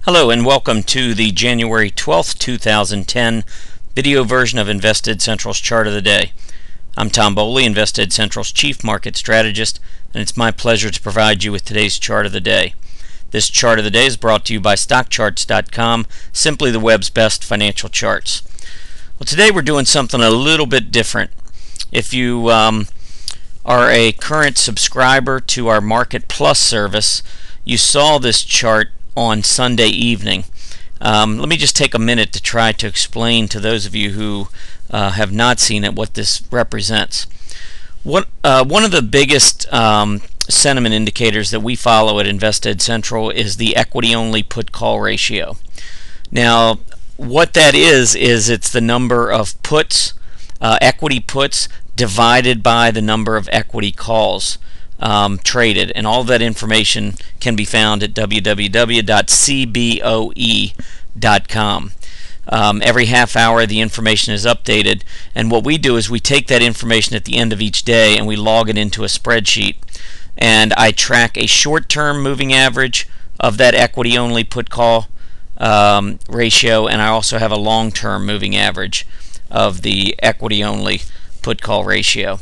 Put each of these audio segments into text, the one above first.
Hello and welcome to the January 12th, 2010 video version of Invested Central's Chart of the Day. I'm Tom Bowley, Invested Central's Chief Market Strategist, and it's my pleasure to provide you with today's Chart of the Day. This Chart of the Day is brought to you by StockCharts.com, simply the web's best financial charts. Well, today we're doing something a little bit different. If you are a current subscriber to our Market Plus service, you saw this chart on Sunday evening. Let me just take a minute to try to explain to those of you who have not seen it what this represents. One of the biggest sentiment indicators that we follow at Invested Central is the equity-only put-call ratio. Now, what that is it's the number of puts, equity puts, divided by the number of equity calls traded, and all of that information can be found at www.cboe.com. Every half hour the information is updated, and what we do is we take that information at the end of each day and we log it into a spreadsheet, and I track a short-term moving average of that equity-only put-call ratio, and I also have a long-term moving average of the equity-only put-call ratio.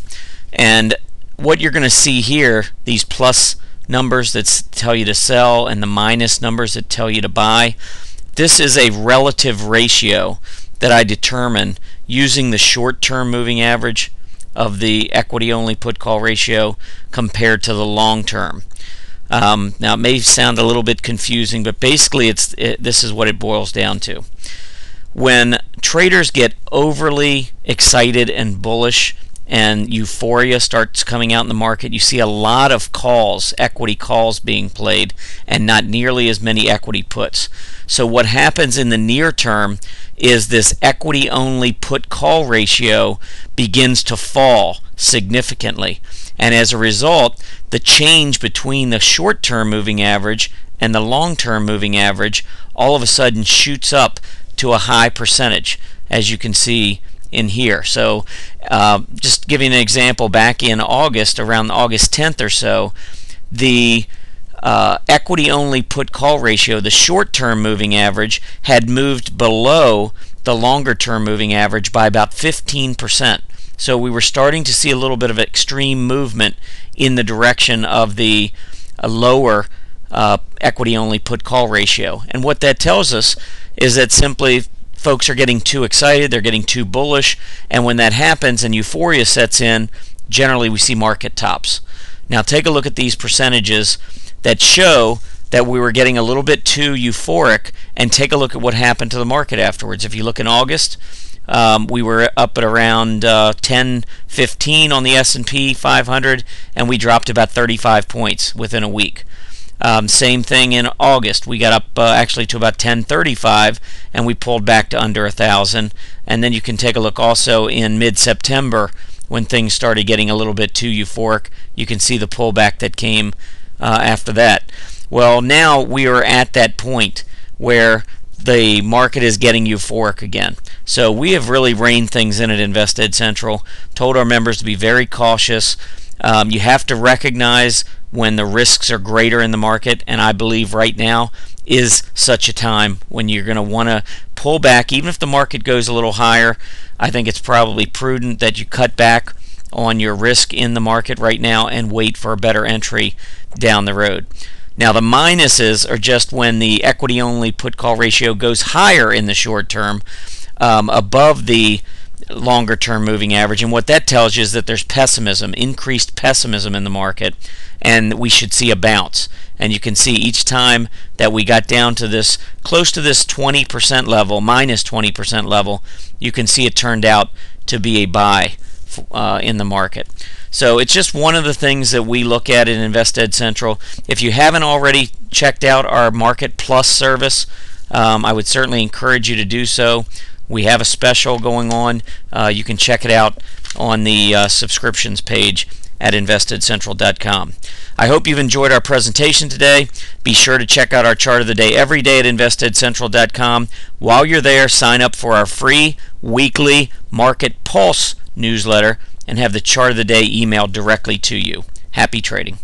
And what you're going to see here, these plus numbers that tell you to sell and the minus numbers that tell you to buy, this is a relative ratio that I determine using the short-term moving average of the equity-only put-call ratio compared to the long-term. Now, it may sound a little bit confusing, but basically this is what it boils down to. When traders get overly excited and bullish and euphoria starts coming out in the market, you see a lot of calls, equity calls being played, and not nearly as many equity puts. So what happens in the near term is this equity-only put-call ratio begins to fall significantly. And as a result, the change between the short-term moving average and the long-term moving average all of a sudden shoots up to a high percentage, as you can see in here. So just giving an example, back in August, around August 10th or so, the equity-only put-call ratio, the short-term moving average, had moved below the longer-term moving average by about 15%. So we were starting to see a little bit of extreme movement in the direction of the lower equity-only put-call ratio. And what that tells us is that simply folks are getting too excited, they're getting too bullish, and when that happens and euphoria sets in, generally we see market tops. Now take a look at these percentages that show that we were getting a little bit too euphoric, and take a look at what happened to the market afterwards. If you look in August, we were up at around 10-15 on the S&P 500, and we dropped about 35 points within a week. Same thing in August. We got up actually to about 1035, and we pulled back to under 1,000. And then you can take a look also in mid-September, when things started getting a little bit too euphoric. You can see the pullback that came after that. Well, now we are at that point where the market is getting euphoric again. So we have really reined things in at Invested Central, told our members to be very cautious. You have to recognize when the risks are greater in the market, and I believe right now is such a time when you're going to want to pull back. Even if the market goes a little higher, I think it's probably prudent that you cut back on your risk in the market right now and wait for a better entry down the road. Now, the minuses are just when the equity-only put-call ratio goes higher in the short term, above the longer-term moving average, and what that tells you is that there's pessimism, increased pessimism in the market, and we should see a bounce. And you can see each time that we got down to this, close to this 20% level, minus 20% level, you can see it turned out to be a buy in the market. So it's just one of the things that we look at in Invested Central. If you haven't already checked out our Market Plus service, I would certainly encourage you to do so. We have a special going on. You can check it out on the subscriptions page at investedcentral.com. I hope you've enjoyed our presentation today. Be sure to check out our Chart of the Day every day at investedcentral.com. While you're there, sign up for our free weekly Market Pulse newsletter and have the Chart of the Day emailed directly to you. Happy trading.